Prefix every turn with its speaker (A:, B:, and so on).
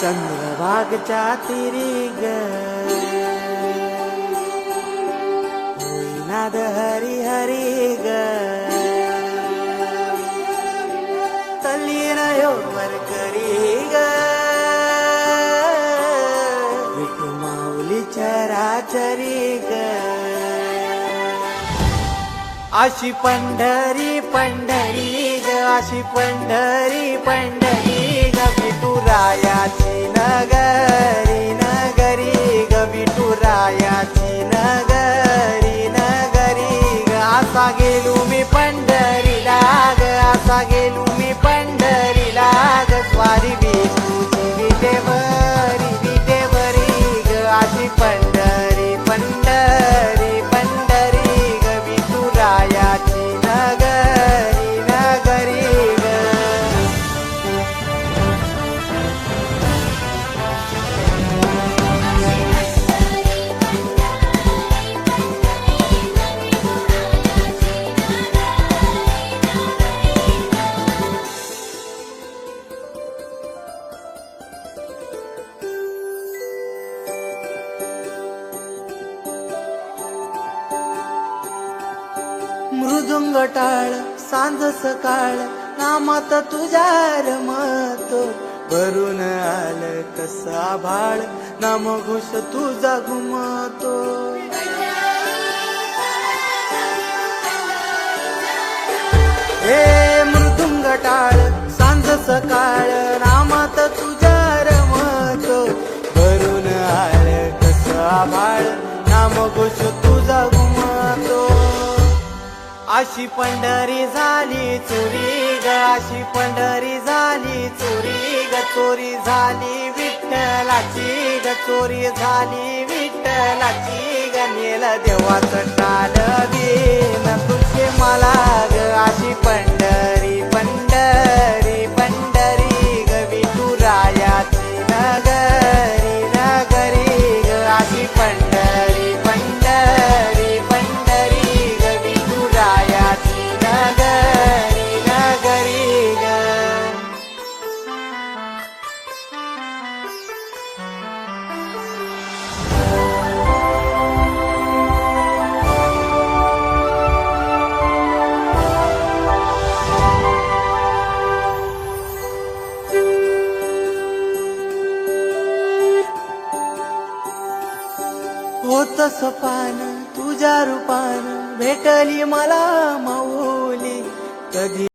A: चंद्रभागच्या तिरी ग होईनाद हरी हरी ग तल्लीन योवर करी ग विठू माऊली चराचरी ग अशी पंढरी पंढरी ग अशी पंढरी पंढरी ग विठुरायाची नगरी नगरी ग विठुरायाची नगरी नगरी ग असा गेलो मी पंढरीला ग असा गेलो मी पंढरीला ग स्वारी विठूची विटेवरी ग अशी पंढरी पंढरी पंढरी ग विठुरायाची नगरी नगरी ग मृदुंग टाळ सांज सकाळ नामात तुझ्या रमतो भरून आलं कसा भाळ नाम घोष तुझा घुमतो हे मृदुंग टाळ सांज सकाळ नामात तुझ्या रमतो भरून आलं कसा भाळ नाम घोष तुझा घुमतो अशी पंढरी झाली चोरी ग अशी पंढरी झाली चोरी ग चोरी झाली विठ्ठलाची ग चोरी झाली विठ्ठलाची ग नेल देवाचं टाळ बिन तुझे मला ग अशी पंढरी पंढरी पंढरी ग विठुरायाची नगरी नगरी ग अशी पंढरी पंढरी पंढरी ग विठुरायाची नगरी नगरी ग होत सपान तुझ्या रूपान भेटली मला माऊली कधी